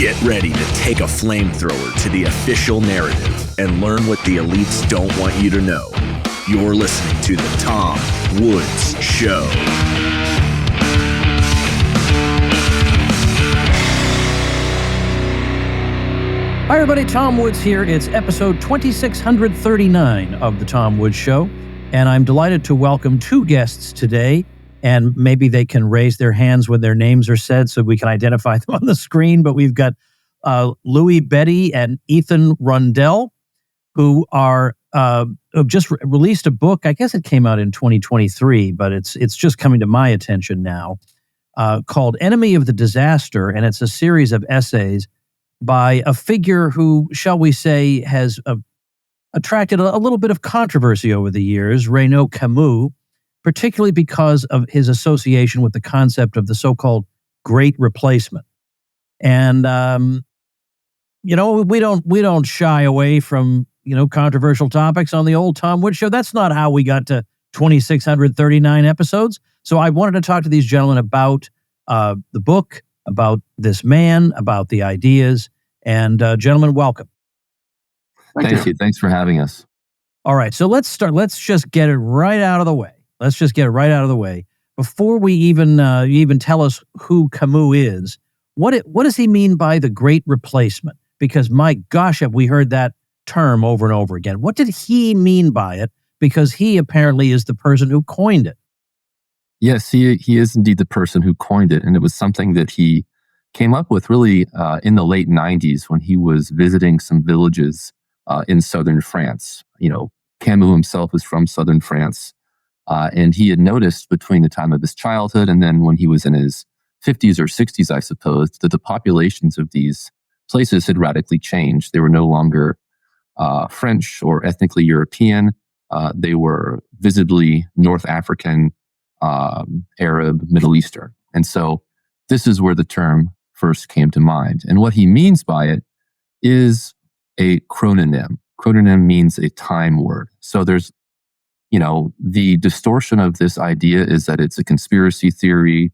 Get ready to take a flamethrower to the official narrative and learn what the elites don't want you to know. You're listening to The Tom Woods Show. Hi everybody, Tom Woods here. It's episode 2639 of The Tom Woods Show, and I'm delighted to welcome two guests today, and maybe they can raise their hands when their names are said so we can identify them on the screen, but we've got Louis Betty and Ethan Rundell, who are have just released a book. I guess it came out in 2023, but it's just coming to my attention now, called Enemy of the Disaster, and it's a series of essays by a figure who, shall we say, has attracted a little bit of controversy over the years, Renaud Camus, particularly because of his association with the concept of the so-called Great Replacement. And we don't shy away from controversial topics on the old Tom Woods Show. That's not how we got to 2639 episodes. So I wanted to talk to these gentlemen about the book, about this man, about the ideas. And gentlemen, welcome. Thank you. Thanks for having us. All right, so let's start. Let's just get it right out of the way. Before we even tell us who Camus is, what does he mean by the Great Replacement? Because my gosh, have we heard that term over and over again. What did he mean by it? Because he apparently is the person who coined it. Yes, he is indeed the person who coined it. And it was something that he came up with really in the late 90s when he was visiting some villages in southern France. Camus himself is from southern France. And he had noticed between the time of his childhood and then when he was in his 50s or 60s, I suppose, that the populations of these places had radically changed. They were no longer French or ethnically European. They were visibly North African, Arab, Middle Eastern. And so this is where the term first came to mind. And what he means by it is a chrononym. Chrononym means a time word. So there's, the distortion of this idea is that it's a conspiracy theory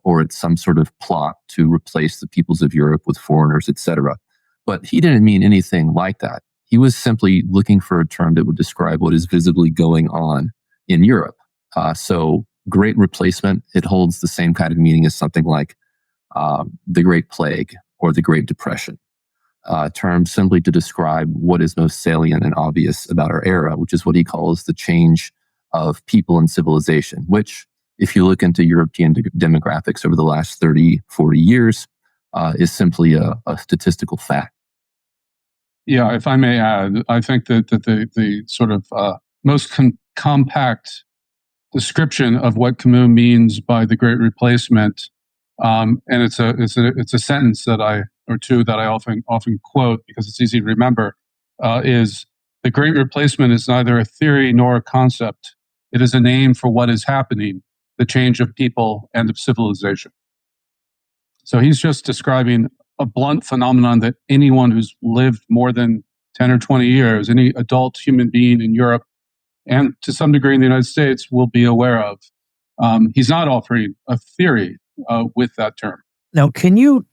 or it's some sort of plot to replace the peoples of Europe with foreigners, etc. But he didn't mean anything like that. He was simply looking for a term that would describe what is visibly going on in Europe. So Great Replacement, it holds the same kind of meaning as something like the Great Plague or the Great Depression. Terms simply to describe what is most salient and obvious about our era, which is what he calls the change of people and civilization, which, if you look into European demographics over the last 30, 40 years, is simply a statistical fact. Yeah, if I may add, I think that the sort of most compact description of what Camus means by the Great Replacement, and it's a sentence that I often quote because it's easy to remember, is the Great Replacement is neither a theory nor a concept. It is a name for what is happening, the change of people and of civilization. So he's just describing a blunt phenomenon that anyone who's lived more than 10 or 20 years, any adult human being in Europe and to some degree in the United States will be aware of. He's not offering a theory with that term. Now, can you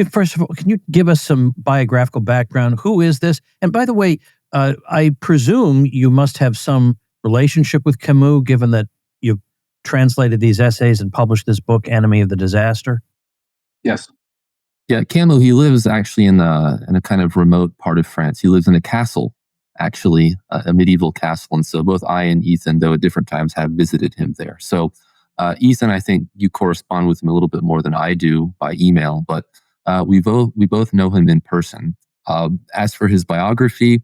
first of all, can you give us some biographical background? Who is this? And by the way, I presume you must have some relationship with Camus, given that you've translated these essays and published this book, Enemy of the Disaster. Yes. Yeah, Camus, he lives actually in a kind of remote part of France. He lives in a castle, actually, a medieval castle. And so both I and Ethan, though at different times, have visited him there. So Ethan, I think you correspond with him a little bit more than I do by email, but we both know him in person. As for his biography,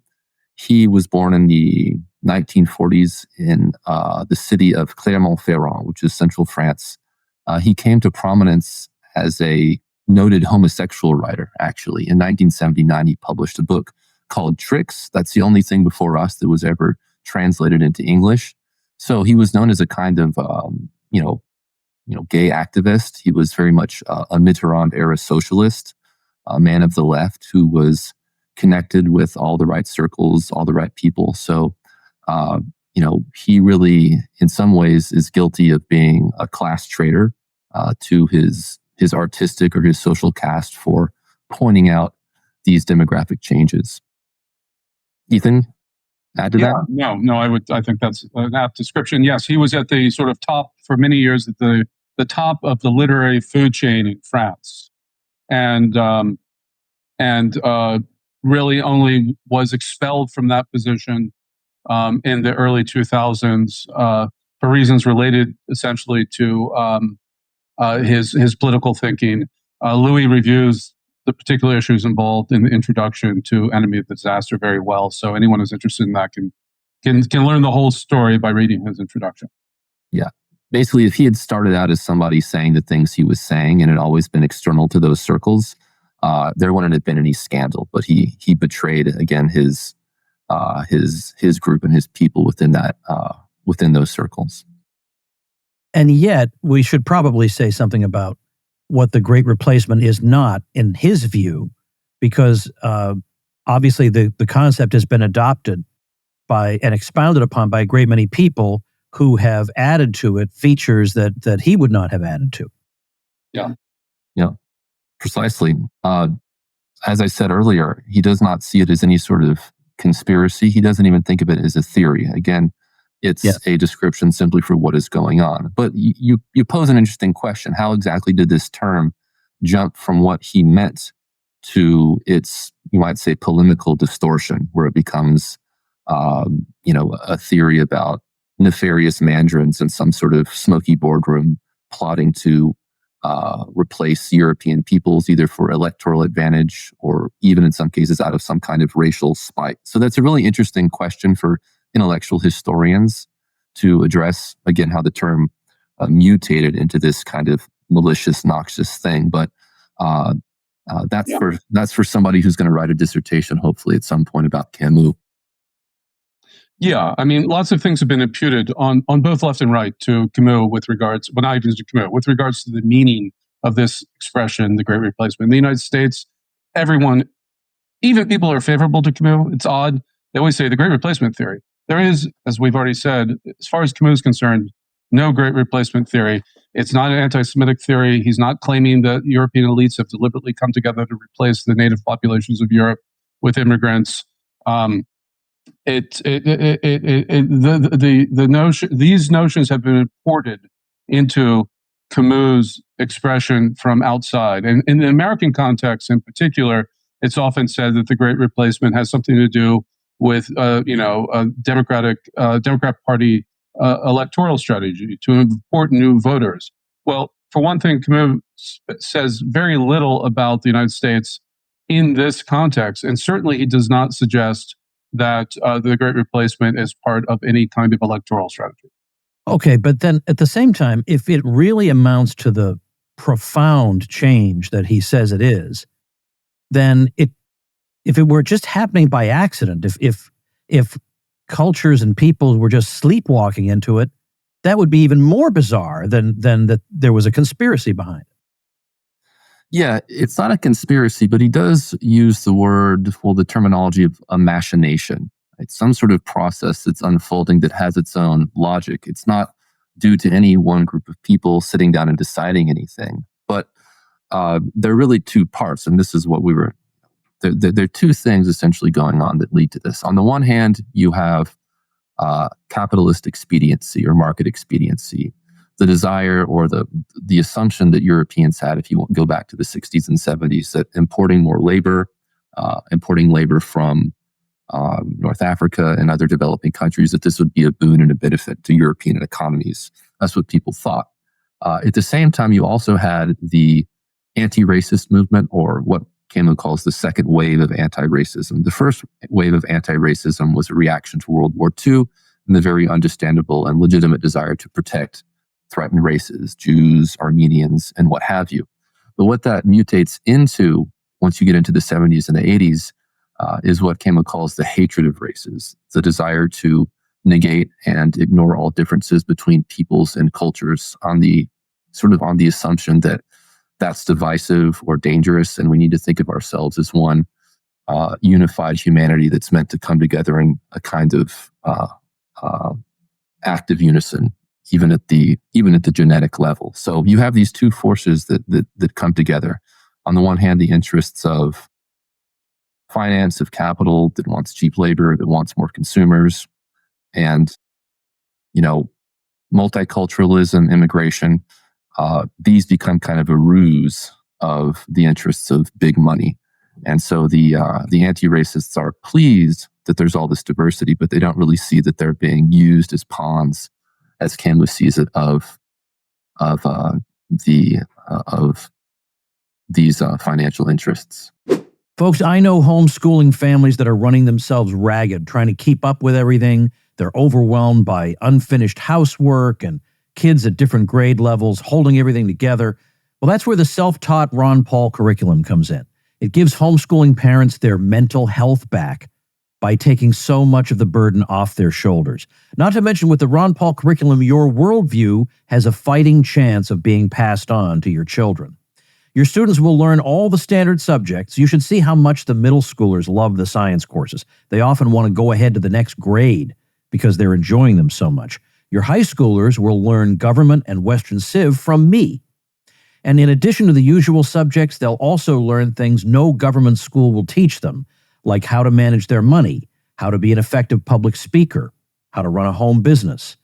he was born in the 1940s in the city of Clermont-Ferrand, which is central France. He came to prominence as a noted homosexual writer, actually. In 1979, he published a book called Tricks. That's the only thing before us that was ever translated into English. So he was known as a kind of, gay activist. He was very much a Mitterrand-era socialist, a man of the left who was connected with all the right circles, all the right people. So, he really, in some ways, is guilty of being a class traitor to his artistic or his social caste for pointing out these demographic changes. Ethan, add to that? No, I think that's an apt description. Yes, he was at the sort of top for many years at the top of the literary food chain in France, and really only was expelled from that position in the early 2000s for reasons related essentially to his political thinking. Louis reviews the particular issues involved in the introduction to Enemy of the Disaster very well. So anyone who's interested in that can learn the whole story by reading his introduction. Yeah. Basically, if he had started out as somebody saying the things he was saying and had always been external to those circles, there wouldn't have been any scandal. But he betrayed, again, his group and his people within those circles. And yet, we should probably say something about what the Great Replacement is not, in his view, because obviously the concept has been adopted by and expounded upon by a great many people who have added to it features that he would not have added to. Yeah, precisely. As I said earlier, he does not see it as any sort of conspiracy. He doesn't even think of it as a theory. Again, it's a description simply for what is going on. But you pose an interesting question. How exactly did this term jump from what he meant to its, you might say, polemical distortion, where it becomes, a theory about nefarious mandarins in some sort of smoky boardroom plotting to replace European peoples either for electoral advantage or even in some cases out of some kind of racial spite. So that's a really interesting question for intellectual historians to address, again, how the term mutated into this kind of malicious, noxious thing. But that's for somebody who's going to write a dissertation, hopefully at some point, about Camus. Yeah, I mean, lots of things have been imputed on both left and right to Camus with regards, well, not even to Camus, with regards to the meaning of this expression, the Great Replacement. In the United States, everyone, even people who are favorable to Camus, it's odd, they always say the Great Replacement theory. There is, as we've already said, as far as Camus is concerned, no Great Replacement theory. It's not an anti-Semitic theory. He's not claiming that European elites have deliberately come together to replace the native populations of Europe with immigrants. The notion, these notions have been imported into Camus' expression from outside, and in the American context, in particular, it's often said that the Great Replacement has something to do with a Democrat Party electoral strategy to import new voters. Well, for one thing, Camus says very little about the United States in this context, and certainly he does not suggest that the Great Replacement is part of any kind of electoral strategy. Okay, but then at the same time, if it really amounts to the profound change that he says it is, then if it were just happening by accident, if cultures and people were just sleepwalking into it, that would be even more bizarre than that there was a conspiracy behind it. Yeah, it's not a conspiracy, but he does use the terminology of a machination. It's some sort of process that's unfolding that has its own logic. It's not due to any one group of people sitting down and deciding anything. But there are really two parts, and this is what we were... There are two things essentially going on that lead to this. On the one hand, you have capitalist expediency or market expediency, the desire or the assumption that Europeans had, if you go back to the 60s and 70s, that importing more labor, importing labor from North Africa and other developing countries, that this would be a boon and a benefit to European economies. That's what people thought. At the same time, you also had the anti-racist movement, or what Camus calls the second wave of anti-racism. The first wave of anti-racism was a reaction to World War II and the very understandable and legitimate desire to protect threatened races, Jews, Armenians, and what have you. But what that mutates into, once you get into the 70s and the 80s, is what Camus calls the hatred of races, the desire to negate and ignore all differences between peoples and cultures on the assumption that that's divisive or dangerous, and we need to think of ourselves as one unified humanity that's meant to come together in a kind of active unison, even at the genetic level. So you have these two forces that come together. on the one hand, the interests of finance, of capital that wants cheap labor, that wants more consumers, and, multiculturalism, immigration. These become kind of a ruse of the interests of big money. And so the anti-racists are pleased that there's all this diversity, but they don't really see that they're being used as pawns, as Camus sees it, of these financial interests. Folks, I know homeschooling families that are running themselves ragged, trying to keep up with everything. They're overwhelmed by unfinished housework and kids at different grade levels, holding everything together. Well, that's where the self-taught Ron Paul curriculum comes in. It gives homeschooling parents their mental health back by taking so much of the burden off their shoulders. Not to mention, with the Ron Paul curriculum, your worldview has a fighting chance of being passed on to your children. Your students will learn all the standard subjects. You should see how much the middle schoolers love the science courses. They often want to go ahead to the next grade because they're enjoying them so much. Your high schoolers will learn government and Western Civ from me. And in addition to the usual subjects, they'll also learn things no government school will teach them, like how to manage their money, how to be an effective public speaker, how to run a home business.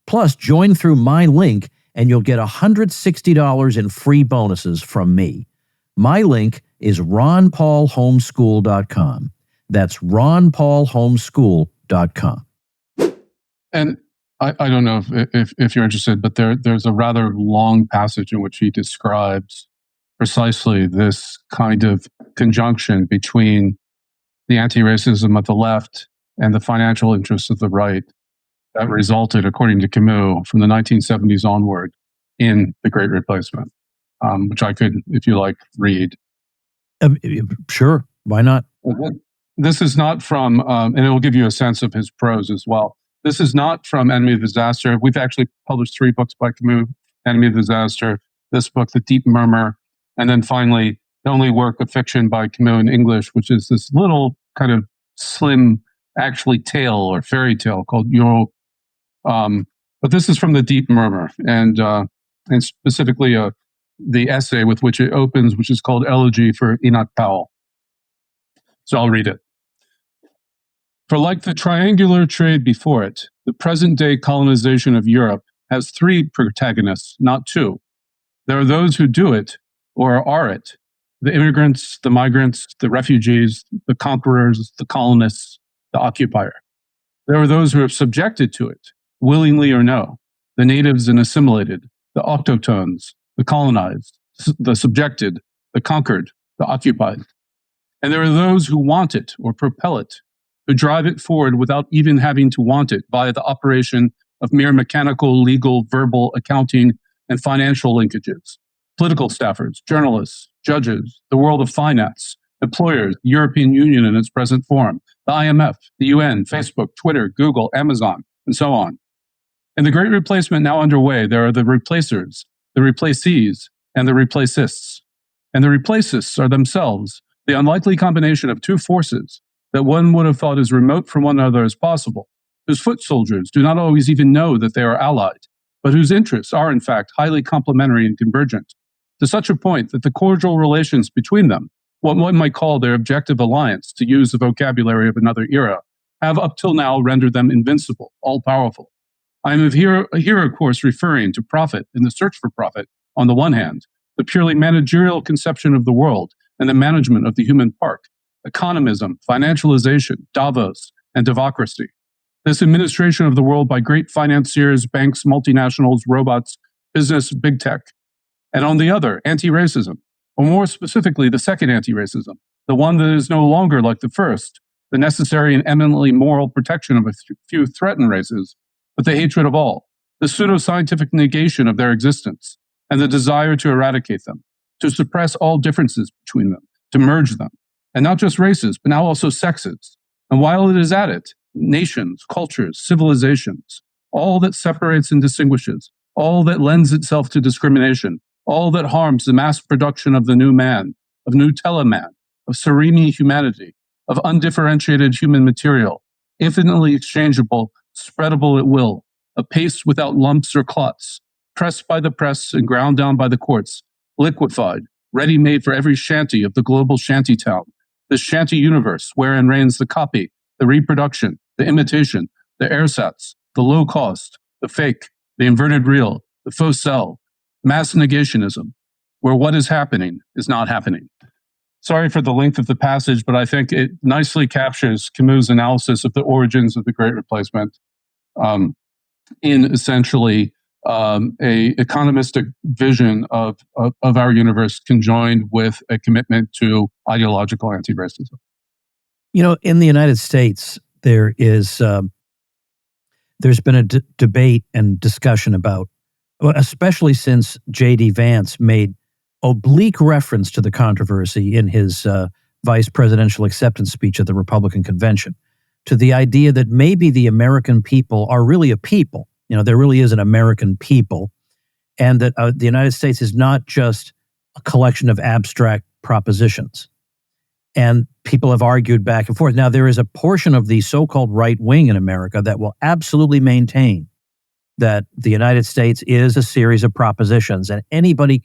Plus, join through my link and you'll get $160 in free bonuses from me. My link is ronpaulhomeschool.com. That's ronpaulhomeschool.com. And I don't know if you're interested, but there's a rather long passage in which he describes precisely this kind of conjunction between the anti-racism of the left and the financial interests of the right that resulted, according to Camus, from the 1970s onward in The Great Replacement, which I could, if you like, read. Sure, why not? This is not from, and it will give you a sense of his prose as well. This is not from Enemy of Disaster. We've actually published 3 books by Camus: Enemy of Disaster, this book, The Deep Murmur, and then finally, the only work of fiction by Camus in English, which is this little kind of slim, actually tale or fairy tale called Euro. But this is from The Deep Murmur, and specifically the essay with which it opens, which is called Elegy for Enoch Powell. So I'll read it. For like the triangular trade before it, the present-day colonization of Europe has 3 protagonists, not 2. There are those who do it, or are it: the immigrants, the migrants, the refugees, the conquerors, the colonists, the occupier. There are those who are subjected to it, willingly or no: the natives and assimilated, the autochtones, the colonized, the subjected, the conquered, the occupied. And there are those who want it or propel it, who drive it forward without even having to want it via the operation of mere mechanical, legal, verbal, accounting, and financial linkages. Political staffers, journalists, judges, the world of finance, employers, the European Union in its present form, the IMF, the UN, Facebook, Twitter, Google, Amazon, and so on. In the Great Replacement now underway, there are the replacers, the replacees, and the replacists. And the replacists are themselves the unlikely combination of 2 forces that one would have thought as remote from one another as possible, whose foot soldiers do not always even know that they are allied, but whose interests are in fact highly complementary and convergent, to such a point that the cordial relations between them, what one might call their objective alliance, to use the vocabulary of another era, have up till now rendered them invincible, all-powerful. I am here, of course, referring to profit and the search for profit on the one hand, the purely managerial conception of the world and the management of the human park, economism, financialization, Davos, and devocracy. This administration of the world by great financiers, banks, multinationals, robots, business, big tech. And on the other, anti-racism, or more specifically, the second anti-racism, the one that is no longer like the first, the necessary and eminently moral protection of a few threatened races, but the hatred of all, the pseudoscientific negation of their existence, and the desire to eradicate them, to suppress all differences between them, to merge them. And not just races, but now also sexes. And while it is at it, nations, cultures, civilizations, all that separates and distinguishes, all that lends itself to discrimination, all that harms the mass production of the new man, of new teleman, of serene humanity, of undifferentiated human material, infinitely exchangeable, spreadable at will, apace without lumps or clots, pressed by the press and ground down by the courts, liquefied, ready-made for every shanty of the global shanty town, this shanty universe wherein reigns the copy, the reproduction, the imitation, the ersatz, the low cost, the fake, the inverted real, the faux sell, mass negationism, where what is happening is not happening. Sorry for the length of the passage, but I think it nicely captures Camus' analysis of the origins of the Great Replacement in essentially a economistic vision of our universe conjoined with a commitment to ideological anti-racism. You know, in the United States, there's been a debate and discussion about, especially since J.D. Vance made oblique reference to the controversy in his vice presidential acceptance speech at the Republican convention, to the idea that maybe the American people are really a people. You know, there really is an American people, and that the United States is not just a collection of abstract propositions. And people have argued back and forth. Now, there is a portion of the so-called right wing in America that will absolutely maintain that the United States is a series of propositions, and anybody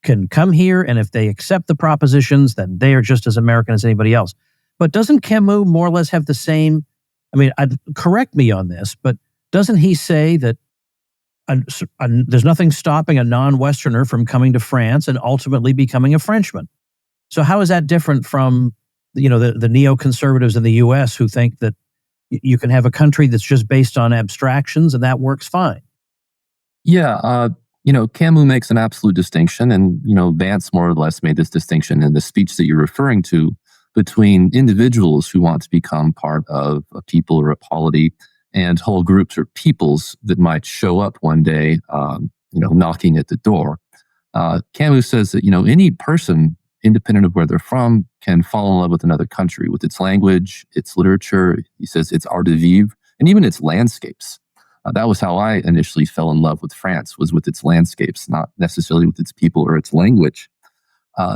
can come here, and if they accept the propositions, then they are just as American as anybody else. But doesn't Camus more or less have the same, correct me on this, but doesn't he say that there's nothing stopping a non-Westerner from coming to France and ultimately becoming a Frenchman? So how is that different from, the neoconservatives in the U.S. who think that you can have a country that's just based on abstractions and that works fine? Yeah, Camus makes an absolute distinction, and, Vance more or less made this distinction in the speech that you're referring to between individuals who want to become part of a people or a polity and whole groups or peoples that might show up one day, knocking at the door. Camus says that, any person, independent of where they're from, can fall in love with another country, with its language, its literature, he says its art de vivre, and even its landscapes. That was how I initially fell in love with France, was with its landscapes, not necessarily with its people or its language.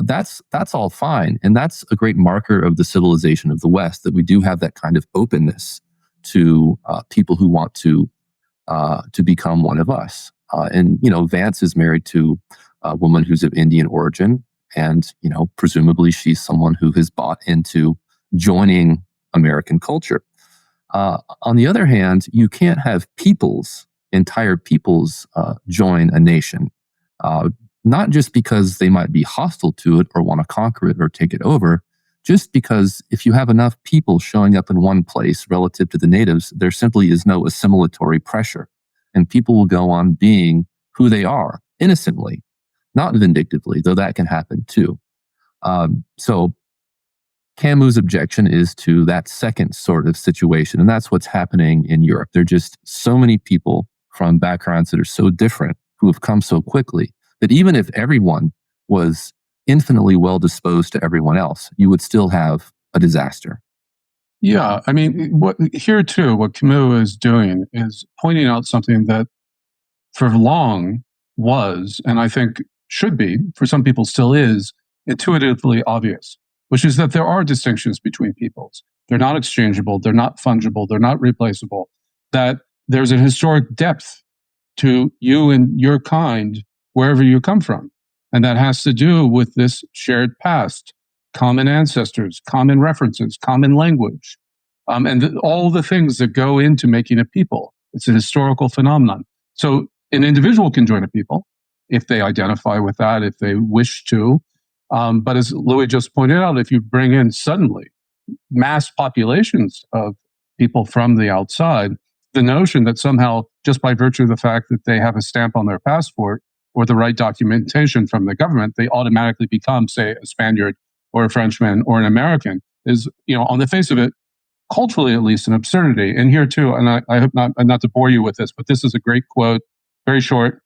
That's all fine. And that's a great marker of the civilization of the West, that we do have that kind of openness to people who want to become one of us. And Vance is married to a woman who's of Indian origin. And, presumably she's someone who has bought into joining American culture. On the other hand, you can't have entire peoples join a nation, not just because they might be hostile to it or want to conquer it or take it over, just because if you have enough people showing up in one place relative to the natives, there simply is no assimilatory pressure. And people will go on being who they are, innocently, not vindictively, though that can happen too. So Camus' objection is to that second sort of situation, and that's what's happening in Europe. There are just so many people from backgrounds that are so different who have come so quickly that even if everyone was infinitely well disposed to everyone else, you would still have a disaster. Yeah, what Camus is doing is pointing out something that for long was, and I think should be, for some people still is, intuitively obvious, which is that there are distinctions between peoples. They're not exchangeable, they're not fungible, they're not replaceable, that there's a historic depth to you and your kind wherever you come from. And that has to do with this shared past, common ancestors, common references, common language, and all the things that go into making a people. It's a historical phenomenon. So an individual can join a people if they identify with that, if they wish to. But as Louis just pointed out, if you bring in suddenly mass populations of people from the outside, the notion that somehow, just by virtue of the fact that they have a stamp on their passport or the right documentation from the government, they automatically become, say, a Spaniard or a Frenchman or an American is, on the face of it, culturally at least, an absurdity. And here too, and I hope not to bore you with this, but this is a great quote, very short.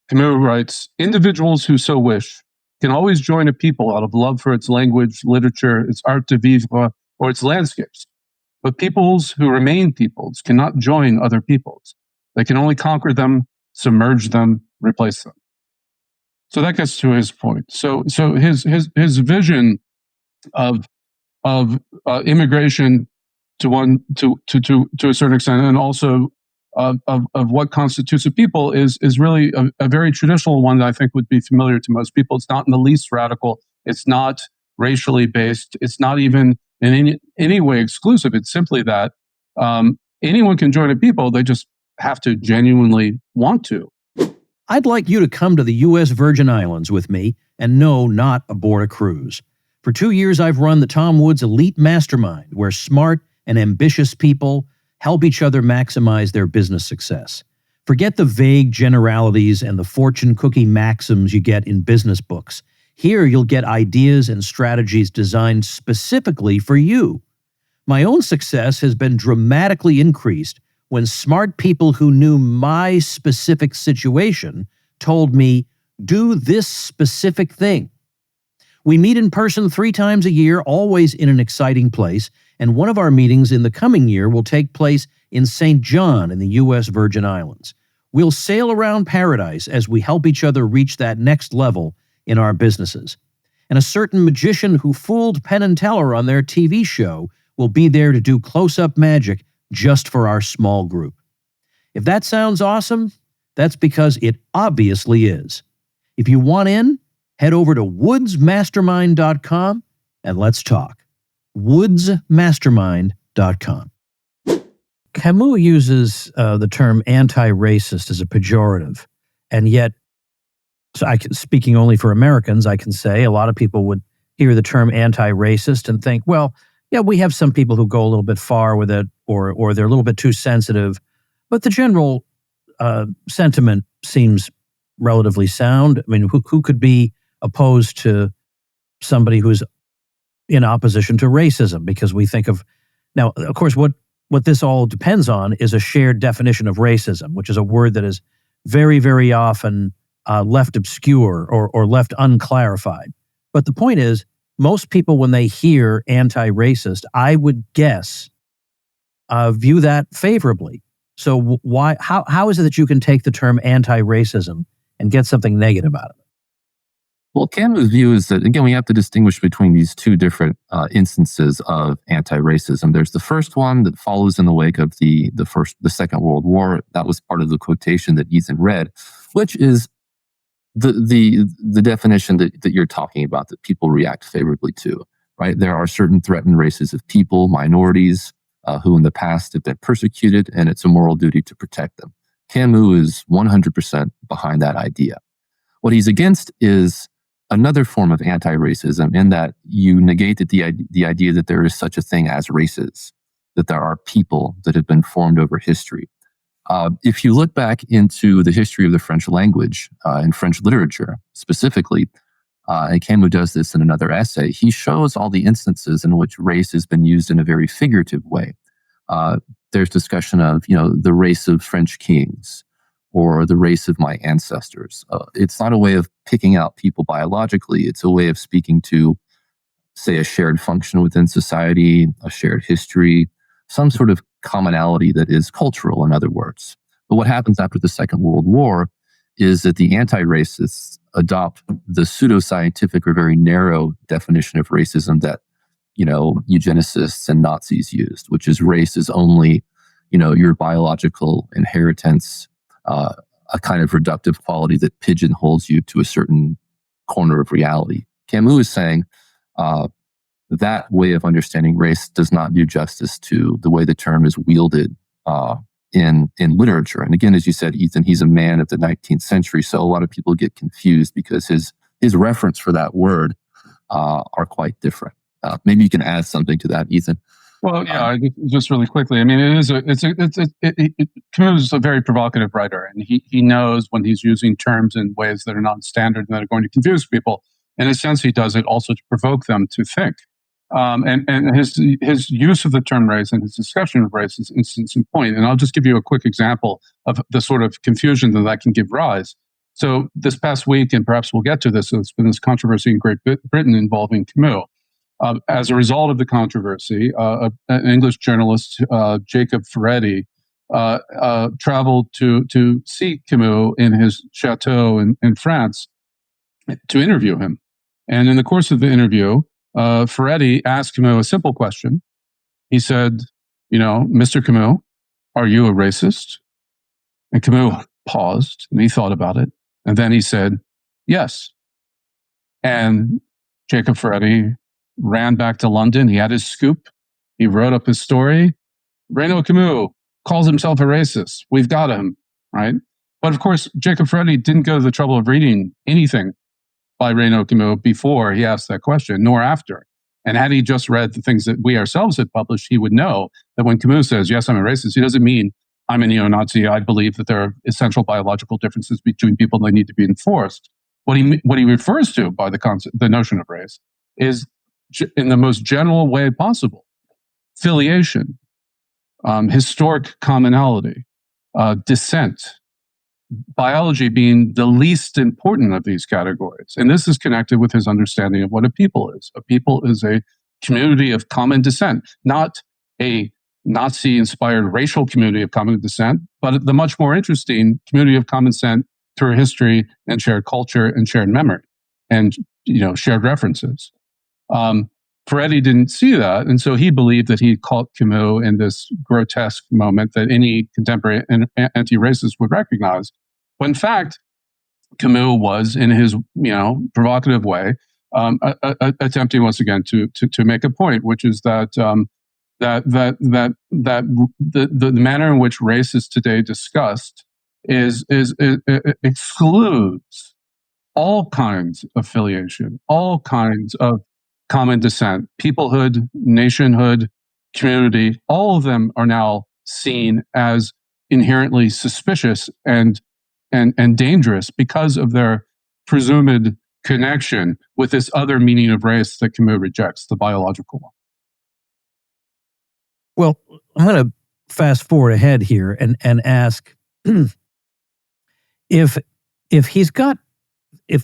Camus writes, "Individuals who so wish can always join a people out of love for its language, literature, its art de vivre, or its landscapes. But peoples who remain peoples cannot join other peoples. They can only conquer them, submerge them, replace them." So that gets to his point. So his vision of immigration to a certain extent, and also of what constitutes a people is really a very traditional one that I think would be familiar to most people. It's not in the least radical. It's not racially based. It's not even in any way exclusive. It's simply that anyone can join a people. They just have to genuinely want to. I'd like you to come to the U.S. Virgin Islands with me, and no, not aboard a cruise. For 2 years, I've run the Tom Woods Elite Mastermind, where smart and ambitious people help each other maximize their business success. Forget the vague generalities and the fortune cookie maxims you get in business books. Here, you'll get ideas and strategies designed specifically for you. My own success has been dramatically increased when smart people who knew my specific situation told me, do this specific thing. We meet in person 3 times a year, always in an exciting place, and one of our meetings in the coming year will take place in St. John in the U.S. Virgin Islands. We'll sail around paradise as we help each other reach that next level in our businesses. And a certain magician who fooled Penn and Teller on their TV show will be there to do close-up magic just for our small group. If that sounds awesome, that's because it obviously is. If you want in, head over to woodsmastermind.com and let's talk. woodsmastermind.com. Camus uses the term anti-racist as a pejorative, and yet, speaking only for Americans, I can say a lot of people would hear the term anti-racist and think, well, yeah, we have some people who go a little bit far with it, or they're a little bit too sensitive, but the general sentiment seems relatively sound. I mean, who could be opposed to somebody who's in opposition to racism? Because we think of, now, of course, what this all depends on is a shared definition of racism, which is a word that is very, very often left obscure or left unclarified. But the point is, most people, when they hear anti-racist, I would guess, view that favorably. So how is it that you can take the term anti-racism and get something negative out of it? Well, Camus' view is that, again, we have to distinguish between these two different instances of anti-racism. There's the first one that follows in the wake of the Second World War. That was part of the quotation that Ethan read, which is the definition that you're talking about, that people react favorably to, right? There are certain threatened races of people, minorities, who in the past have been persecuted, and it's a moral duty to protect them. Camus is 100% behind that idea. What he's against is another form of anti-racism, in that you negate the idea that there is such a thing as races, that there are people that have been formed over history. If you look back into the history of the French language and French literature specifically, and Camus does this in another essay, he shows all the instances in which race has been used in a very figurative way. There's discussion of, the race of French kings, or the race of my ancestors. It's not a way of picking out people biologically. It's a way of speaking to, say, a shared function within society, a shared history, some sort of commonality that is cultural, in other words. But what happens after the Second World War is that the anti-racists adopt the pseudoscientific or very narrow definition of racism that, eugenicists and Nazis used, which is race is only, your biological inheritance, a kind of reductive quality that pigeonholes you to a certain corner of reality. Camus is saying that way of understanding race does not do justice to the way the term is wielded in literature. And again, as you said, Ethan, he's a man of the 19th century, so a lot of people get confused because his reference for that word are quite different. Maybe you can add something to that, Ethan. Well, yeah, just really quickly. I mean, Camus is a very provocative writer, and he knows when he's using terms in ways that are non-standard and that are going to confuse people. In a sense, he does it also to provoke them to think. And his use of the term race and his discussion of race is instance and point. And I'll just give you a quick example of the sort of confusion that can give rise. So this past week, and perhaps we'll get to this, there's been this controversy in Great Britain involving Camus. As a result of the controversy, an English journalist, Jacob Ferretti, traveled to see Camus in his chateau in France to interview him. And in the course of the interview, Ferretti asked Camus a simple question. He said, Mr. Camus, are you a racist? And Camus paused and he thought about it. And then he said, yes. And Jacob Ferretti ran back to London. He had his scoop. He wrote up his story. Renaud Camus calls himself a racist. We've got him, right? But of course, Jacob Ferretti didn't go to the trouble of reading anything by Renaud Camus before he asked that question, nor after. And had he just read the things that we ourselves had published, he would know that when Camus says, yes, I'm a racist, he doesn't mean I'm a neo-Nazi. I believe that there are essential biological differences between people and they need to be enforced. What he refers to by the concept, the notion of race, is in the most general way possible: filiation, historic commonality, descent, biology being the least important of these categories. And this is connected with his understanding of what a people is. A people is a community of common descent, not a Nazi-inspired racial community of common descent, but the much more interesting community of common descent through history and shared culture and shared memory and shared references. Ferretti didn't see that, and so he believed that he caught Camus in this grotesque moment that any contemporary anti-racist would recognize. But in fact, Camus was, in his provocative way, attempting once again to make a point, which is that the manner in which race is today discussed excludes all kinds of affiliation, all kinds of common descent, peoplehood, nationhood, community. All of them are now seen as inherently suspicious and dangerous because of their presumed connection with this other meaning of race that Camus rejects, the biological one. Well, I'm going to fast forward ahead here and ask if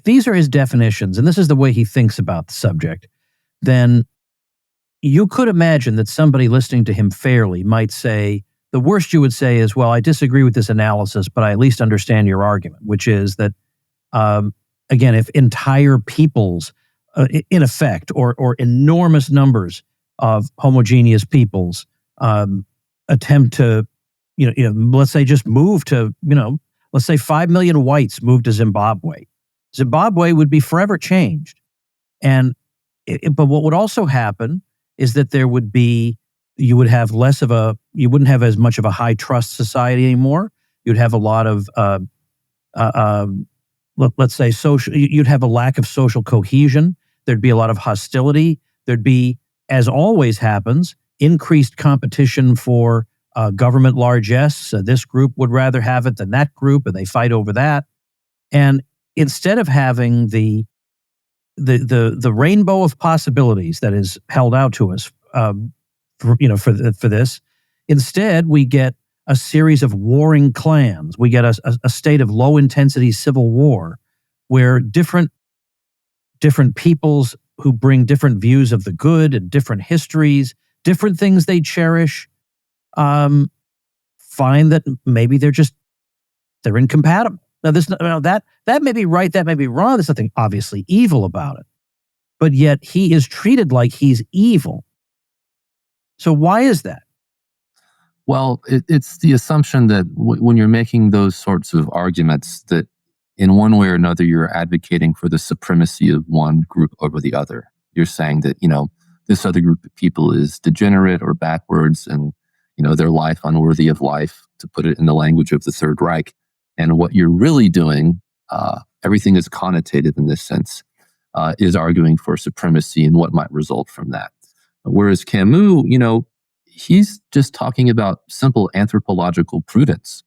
these are his definitions, and this is the way he thinks about the subject, then you could imagine that somebody listening to him fairly might say, the worst you would say is, well, I disagree with this analysis, but I at least understand your argument, which is that, again, if entire peoples, in effect, or enormous numbers of homogeneous peoples attempt to, let's say just move to, let's say 5 million whites move to Zimbabwe. Zimbabwe would be forever changed. But what would also happen is that you wouldn't have as much of a high trust society anymore. You'd have a lot of, let's say you'd have a lack of social cohesion. There'd be a lot of hostility. There'd be, as always happens, increased competition for government largesse. This group would rather have it than that group, and they fight over that. And instead of having the rainbow of possibilities that is held out to us, for this, instead we get a series of warring clans. We get a state of low intensity civil war, where different peoples who bring different views of the good and different histories, different things they cherish, find that maybe they're incompatible. Now, that may be right, that may be wrong. There's nothing obviously evil about it. But yet he is treated like he's evil. So why is that? Well, it's the assumption that when you're making those sorts of arguments, that in one way or another, you're advocating for the supremacy of one group over the other. You're saying that, this other group of people is degenerate or backwards and, their life unworthy of life, to put it in the language of the Third Reich. And what you're really doing, everything is connotated in this sense, is arguing for supremacy and what might result from that. Whereas Camus, he's just talking about simple anthropological prudence,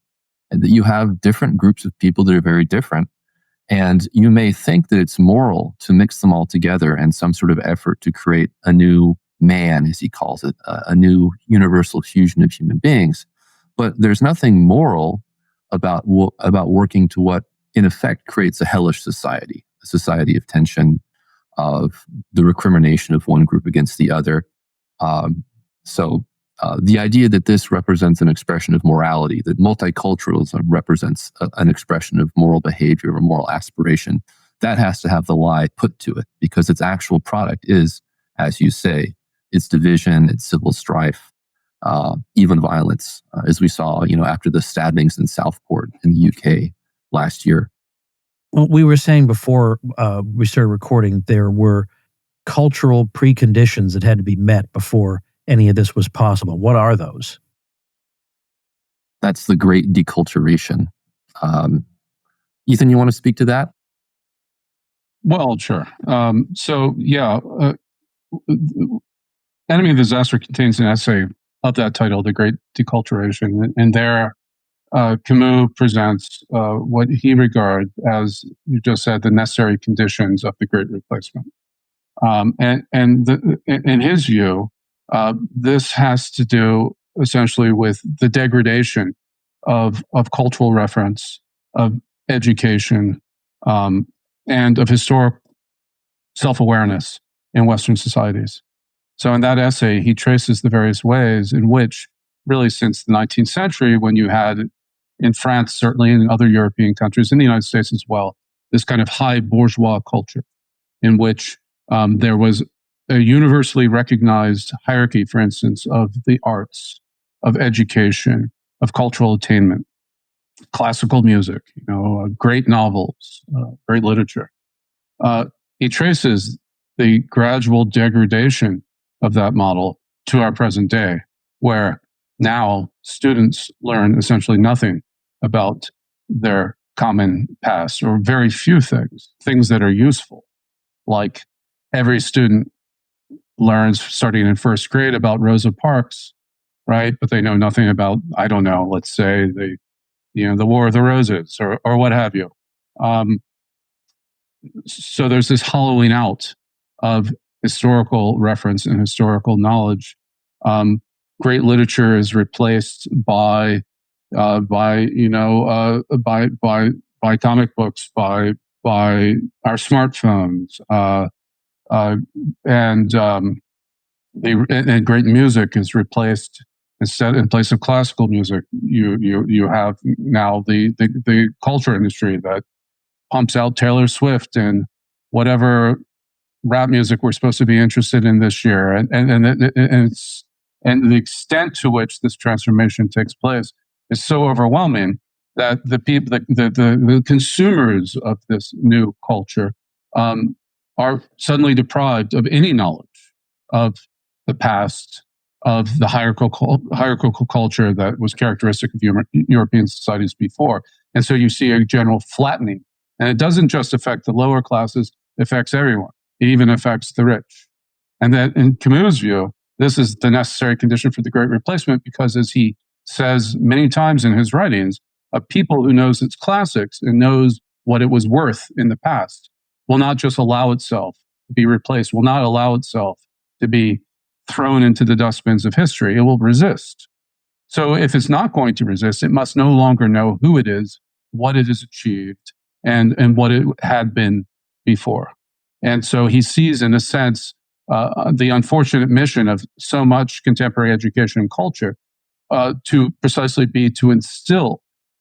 and that you have different groups of people that are very different. And you may think that it's moral to mix them all together in some sort of effort to create a new man, as he calls it, a new universal fusion of human beings. But there's nothing moral about working to what, in effect, creates a hellish society, a society of tension, of the recrimination of one group against the other. So the idea that this represents an expression of morality, that multiculturalism represents an expression of moral behavior or moral aspiration, that has to have the lie put to it, because its actual product is, as you say, it's division, it's civil strife, even violence, as we saw, after the stabbings in Southport in the UK last year. Well, we were saying before we started recording, there were cultural preconditions that had to be met before any of this was possible. What are those? That's the great deculturation. Ethan, you want to speak to that? Well, sure. Enemy of Disaster contains an essay of that title, The Great Deculturation. And there, Camus presents what he regards as, you just said, the necessary conditions of the Great Replacement. In his view, this has to do essentially with the degradation of cultural reference, of education, and of historic self-awareness in Western societies. So in that essay, he traces the various ways in which, really since the 19th century, when you had in France, certainly in other European countries, in the United States as well, this kind of high bourgeois culture in which there was a universally recognized hierarchy, for instance, of the arts, of education, of cultural attainment, classical music, great novels, great literature. He traces the gradual degradation of that model to our present day, where now students learn essentially nothing about their common past, or very few things that are useful. Like every student learns starting in first grade about Rosa Parks, right? But they know nothing about, I don't know, let's say the War of the Roses or what have you. So there's this hollowing out of historical reference and historical knowledge. Great literature is replaced by comic books, by our smartphones, and great music is replaced. In place of classical music, you have now the culture industry that pumps out Taylor Swift and whatever rap music we're supposed to be interested in this year, and the extent to which this transformation takes place is so overwhelming that the people, the consumers of this new culture, are suddenly deprived of any knowledge of the past, of the hierarchical culture that was characteristic of European societies before. And so you see a general flattening. And it doesn't just affect the lower classes, it affects everyone. It even affects the rich. And that, in Camus' view, this is the necessary condition for the Great Replacement, because, as he says many times in his writings, a people who knows its classics and knows what it was worth in the past will not just allow itself to be replaced, will not allow itself to be thrown into the dustbins of history. It will resist. So if it's not going to resist, it must no longer know who it is, what it has achieved, and what it had been before. And so he sees, in a sense, the unfortunate mission of so much contemporary education and culture to precisely be to instill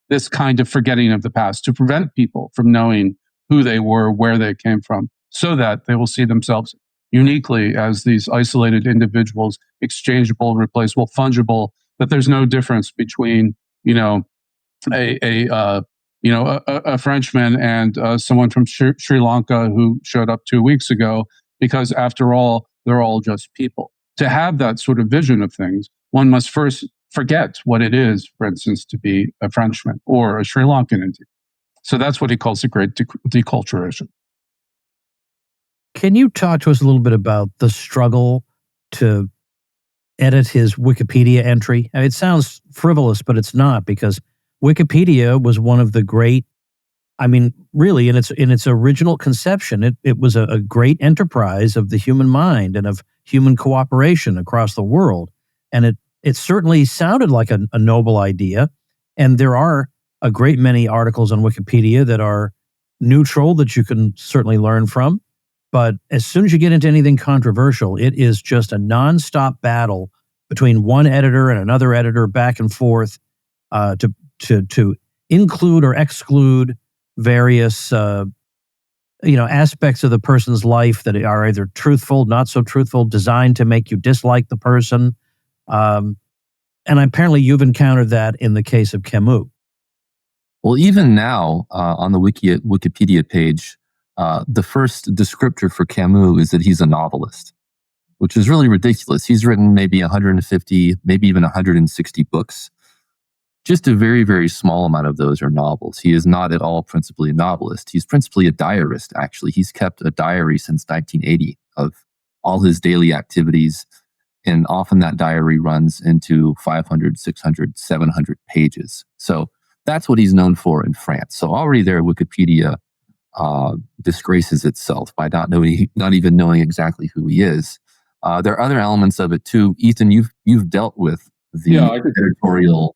this kind of forgetting of the past, to prevent people from knowing who they were, where they came from, so that they will see themselves uniquely as these isolated individuals, exchangeable, replaceable, fungible, that there's no difference between, a Frenchman and someone from Sri Lanka who showed up 2 weeks ago, because after all, they're all just people. To have that sort of vision of things, one must first forget what it is, for instance, to be a Frenchman or a Sri Lankan Indian. So that's what he calls the great deculturation. Can you talk to us a little bit about the struggle to edit his Wikipedia entry? I mean, it sounds frivolous, but it's not, because Wikipedia was one of the great, really, in its original conception, it was a great enterprise of the human mind and of human cooperation across the world. And it certainly sounded like a noble idea. And there are a great many articles on Wikipedia that are neutral that you can certainly learn from. But as soon as you get into anything controversial, it is just a nonstop battle between one editor and another editor, back and forth, to include or exclude various aspects of the person's life that are either truthful, not so truthful, designed to make you dislike the person. And apparently you've encountered that in the case of Camus. Well, even now, on the Wikipedia page, the first descriptor for Camus is that he's a novelist, which is really ridiculous. He's written maybe 150, maybe even 160 books. Just a very, very small amount of those are novels. He is not at all principally a novelist. He's principally a diarist, actually. He's kept a diary since 1980 of all his daily activities. And often that diary runs into 500, 600, 700 pages. So that's what he's known for in France. So already there, Wikipedia disgraces itself by not even knowing exactly who he is. There are other elements of it too. Ethan, you've dealt with the editorial.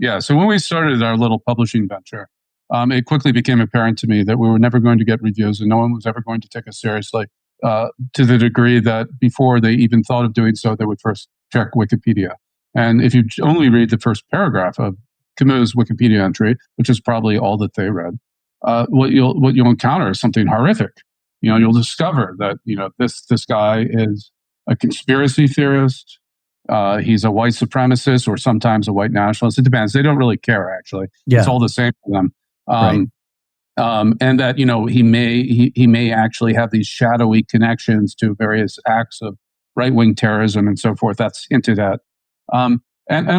Yeah, so when we started our little publishing venture, it quickly became apparent to me that we were never going to get reviews and no one was ever going to take us seriously to the degree that before they even thought of doing so, they would first check Wikipedia. And if you only read the first paragraph of Camus' Wikipedia entry, which is probably all that they read, what you'll encounter is something horrific. You'll discover that this guy is a conspiracy theorist. He's a white supremacist or sometimes a white nationalist. It depends. They don't really care, actually. Yeah. It's all the same for them. Right. And that he may actually have these shadowy connections to various acts of right-wing terrorism and so forth. That's hinted at. And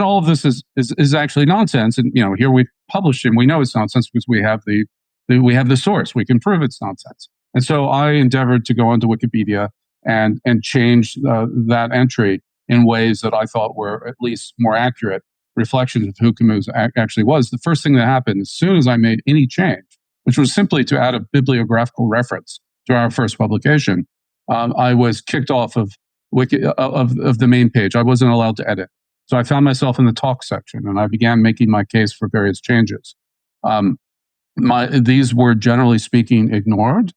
all of this is actually nonsense. And here we've published it, and we know it's nonsense because we have the source. We can prove it's nonsense. And so I endeavored to go onto Wikipedia and change that entry in ways that I thought were at least more accurate reflections of who Camus actually was. The first thing that happened as soon as I made any change, which was simply to add a bibliographical reference to our first publication, I was kicked off of the main page. I wasn't allowed to edit. So I found myself in the talk section, and I began making my case for various changes. These were, generally speaking, ignored.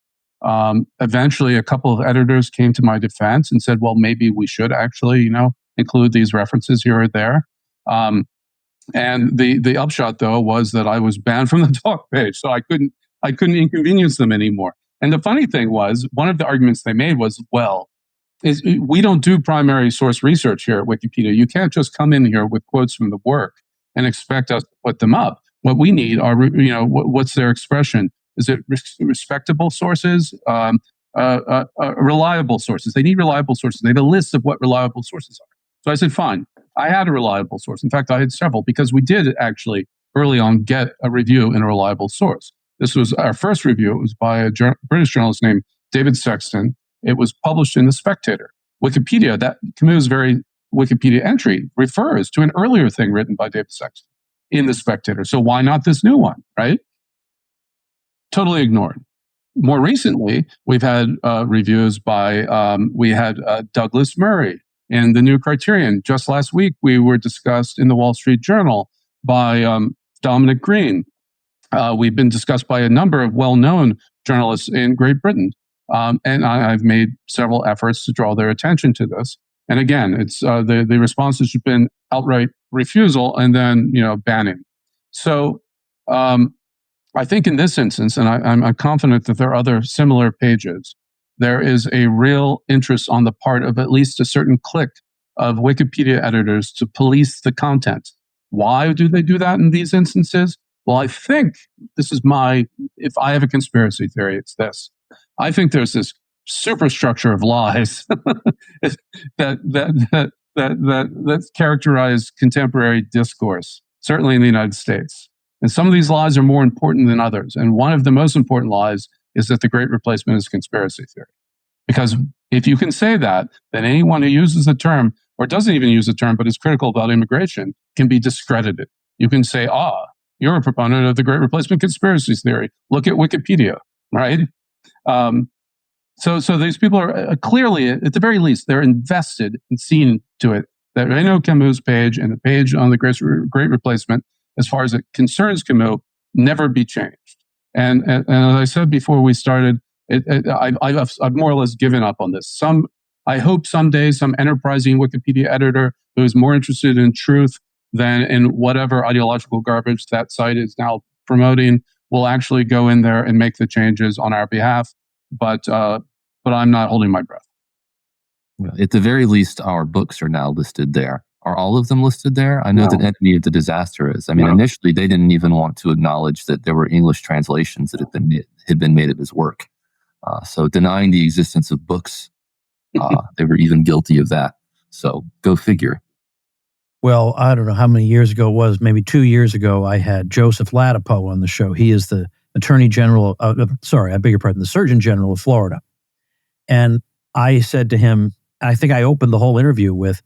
Eventually, a couple of editors came to my defense and said, well, maybe we should actually, include these references here or there. And the upshot, though, was that I was banned from the talk page, so I couldn't inconvenience them anymore. And the funny thing was, one of the arguments they made was, we don't do primary source research here at Wikipedia. You can't just come in here with quotes from the work and expect us to put them up. What we need are, what's their expression? Is it respectable sources? Reliable sources. They need reliable sources. They have a list of what reliable sources are. So I said, fine. I had a reliable source. In fact, I had several because we did actually early on get a review in a reliable source. This was our first review. It was by a British journalist named David Sexton. It was published in The Spectator. Wikipedia, that Camus' very Wikipedia entry refers to an earlier thing written by David Sexton in The Spectator. So why not this new one, right? Totally ignored. More recently, we've had reviews by, we had Douglas Murray in the New Criterion. Just last week, we were discussed in the Wall Street Journal by Dominic Green. We've been discussed by a number of well-known journalists in Great Britain. And I've made several efforts to draw their attention to this. And again, it's the response has been outright refusal and then banning. So I think in this instance, and I'm confident that there are other similar pages, there is a real interest on the part of at least a certain clique of Wikipedia editors to police the content. Why do they do that in these instances? Well, I think this is if I have a conspiracy theory, it's this. I think there's this superstructure of lies that characterize contemporary discourse, certainly in the United States. And some of these lies are more important than others. And one of the most important lies is that the Great Replacement is conspiracy theory. Because if you can say that, then anyone who uses the term, or doesn't even use the term, but is critical about immigration, can be discredited. You can say, you're a proponent of the Great Replacement conspiracy theory. Look at Wikipedia, right? So these people are clearly, at the very least, they're invested in seeing to it that Renaud Camus' page and the page on the Great Replacement, as far as it concerns Camus, never be changed. And as I said before we started, I've more or less given up on this. I hope someday some enterprising Wikipedia editor who is more interested in truth than in whatever ideological garbage that site is now promoting will actually go in there and make the changes on our behalf. But I'm not holding my breath. At the very least, our books are now listed there Are all of them listed there? I know that Enemy of the Disaster is. I mean, initially they didn't even want to acknowledge that there were English translations that had been made of his work. So denying the existence of books, they were even guilty of that. So go figure. Well, I don't know how many years ago it was, maybe 2 years ago, I had Joseph Ladapo on the show. He is the Attorney General, the Surgeon General of Florida. And I said to him, I think I opened the whole interview with,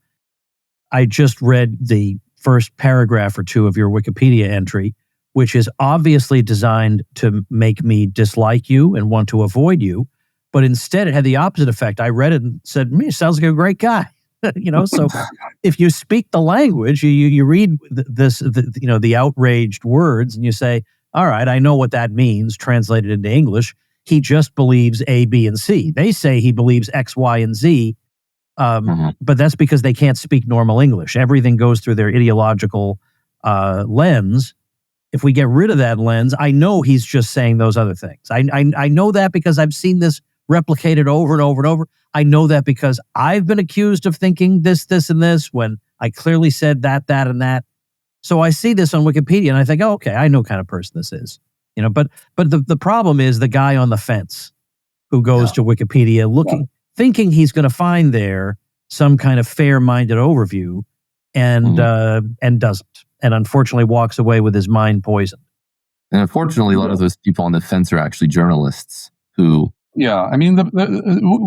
I just read the first paragraph or two of your Wikipedia entry, which is obviously designed to make me dislike you and want to avoid you. But instead, it had the opposite effect. I read it and said, sounds like a great guy. So if you speak the language, you read the outraged words and you say, all right, I know what that means translated into English. He just believes A, B, and C. They say he believes X, Y, and Z. But that's because they can't speak normal English. Everything goes through their ideological lens. If we get rid of that lens, I know he's just saying those other things. I know that because I've seen this replicated over and over and over. I know that because I've been accused of thinking this, and this when I clearly said that, and that. So I see this on Wikipedia and I think, oh, okay, I know what kind of person this is. But the problem is the guy on the fence who goes to Wikipedia thinking he's going to find there some kind of fair-minded overview and doesn't. And unfortunately walks away with his mind poisoned. And unfortunately, a lot of those people on the fence are actually journalists who... Yeah, I mean,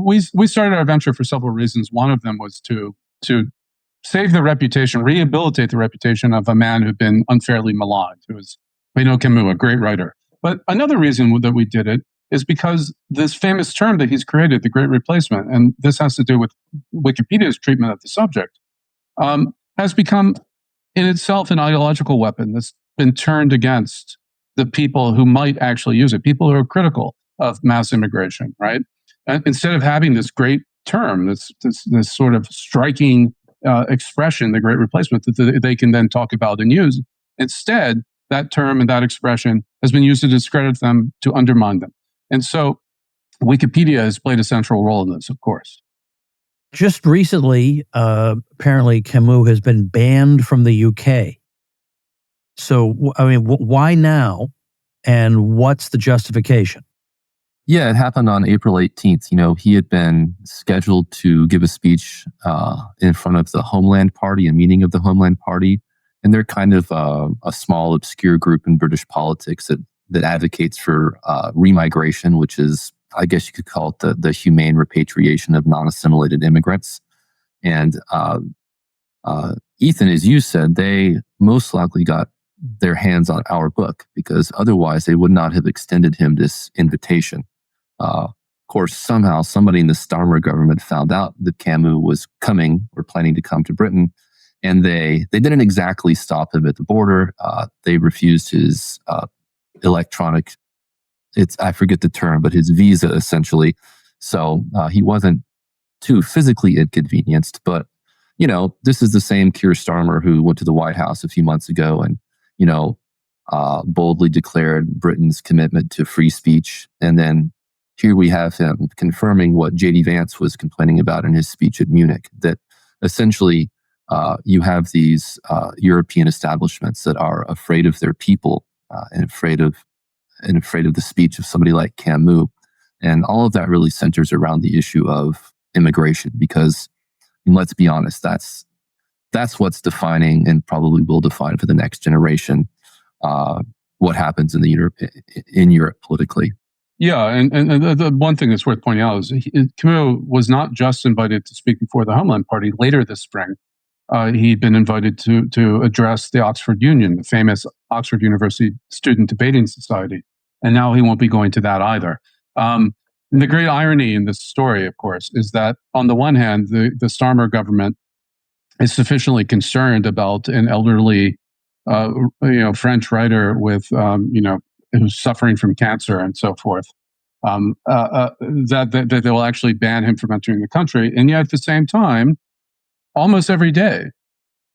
we started our venture for several reasons. One of them was to save the reputation, rehabilitate the reputation of a man who'd been unfairly maligned, who was Renaud Camus, a great writer. But another reason that we did it is because this famous term that he's created, the Great Replacement, and this has to do with Wikipedia's treatment of the subject, has become in itself an ideological weapon that's been turned against the people who might actually use it, people who are critical of mass immigration, right? And instead of having this great term, this sort of striking expression, the Great Replacement, that they can then talk about and use, instead, that term and that expression has been used to discredit them, to undermine them. And so Wikipedia has played a central role in this, of course. Just recently, apparently Camus has been banned from the UK. So, I mean, why now? And what's the justification? Yeah, it happened on April 18th. He had been scheduled to give a speech in front of the Homeland Party, a meeting of the Homeland Party. And they're kind of a small, obscure group in British politics that advocates for remigration, which is, I guess you could call it the humane repatriation of non-assimilated immigrants. And Ethan, as you said, they most likely got their hands on our book because otherwise they would not have extended him this invitation. Of course, somehow somebody in the Starmer government found out that Camus was coming or planning to come to Britain, and they didn't exactly stop him at the border. They refused his electronic, I forget the term, but his visa essentially. So he wasn't too physically inconvenienced, but this is the same Keir Starmer who went to the White House a few months ago and boldly declared Britain's commitment to free speech. And then here we have him confirming what J.D. Vance was complaining about in his speech at Munich, that essentially you have these European establishments that are afraid of their people and afraid of the speech of somebody like Camus. And all of that really centers around the issue of immigration, because let's be honest, that's what's defining and probably will define for the next generation what happens in Europe politically. Yeah, and the one thing that's worth pointing out is Camus was not just invited to speak before the Homeland Party. Later this spring, he'd been invited to address the Oxford Union, the famous Oxford University Student Debating Society, and now he won't be going to that either. And the great irony in this story, of course, is that on the one hand, the Starmer government is sufficiently concerned about an elderly, French writer with, who's suffering from cancer and so forth, that they will actually ban him from entering the country. And yet at the same time, almost every day,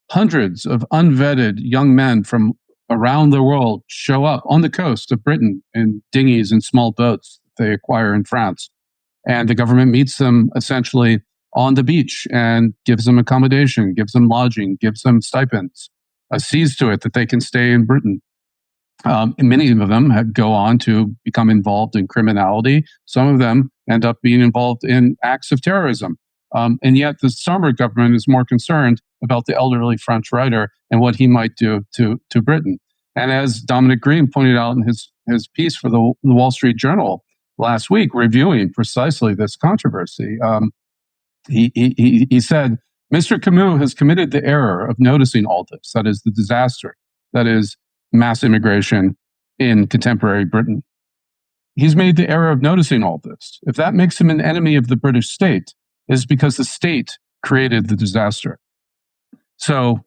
hundreds of unvetted young men from around the world show up on the coast of Britain in dinghies and small boats they acquire in France. And the government meets them essentially on the beach and gives them accommodation, gives them lodging, gives them stipends, sees to it that they can stay in Britain. And many of them go on to become involved in criminality. Some of them end up being involved in acts of terrorism. And yet the Starmer government is more concerned about the elderly French writer and what he might do to Britain. And as Dominic Green pointed out in his piece for the Wall Street Journal last week, reviewing precisely this controversy, he said, Mr. Camus has committed the error of noticing all this, that is the disaster, that is mass immigration in contemporary Britain. He's made the error of noticing all this. If that makes him an enemy of the British state, it's because the state created the disaster. So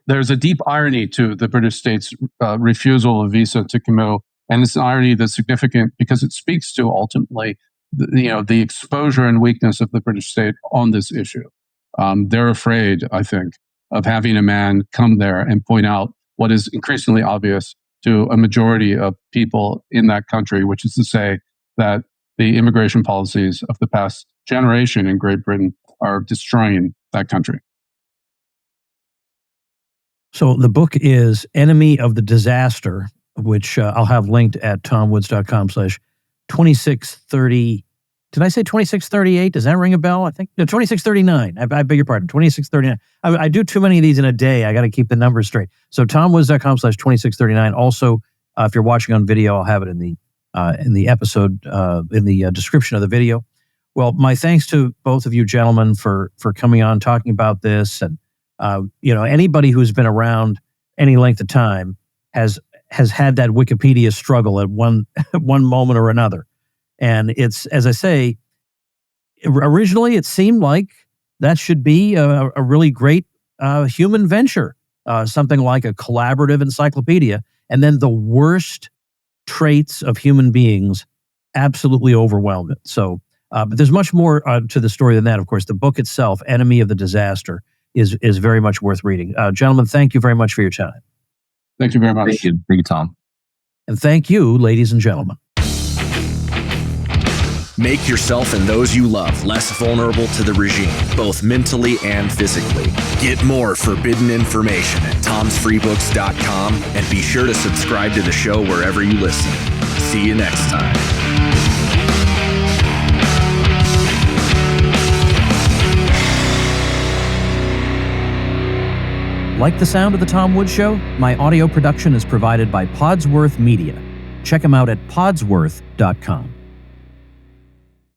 there's a deep irony to the British state's refusal of visa to Camus, and it's an irony that's significant because it speaks to ultimately the exposure and weakness of the British state on this issue. They're afraid, I think, of having a man come there and point out what is increasingly obvious to a majority of people in that country, which is to say that the immigration policies of the past generation in Great Britain are destroying that country. So the book is Enemy of the Disaster, which I'll have linked at tomwoods.com/2630. Did I say 2638? Does that ring a bell? I think no, 2639. I beg your pardon, 2639. I do too many of these in a day. I got to keep the numbers straight. So tomwoods.com/2639. Also, if you're watching on video, I'll have it in the episode, in the description of the video. Well, my thanks to both of you gentlemen for coming on, talking about this. And, anybody who's been around any length of time has had that Wikipedia struggle at one moment or another. And it's, as I say, originally it seemed like that should be a really great human venture, something like a collaborative encyclopedia. And then the worst traits of human beings absolutely overwhelm it. So, but there's much more to the story than that. Of course, the book itself, Enemy of the Disaster, is very much worth reading. Gentlemen, thank you very much for your time. Thank you very much. Thank you, Tom. And thank you, ladies and gentlemen. Make yourself and those you love less vulnerable to the regime, both mentally and physically. Get more forbidden information at tomsfreebooks.com and be sure to subscribe to the show wherever you listen. See you next time. Like the sound of The Tom Woods Show? My audio production is provided by Podsworth Media. Check them out at podsworth.com.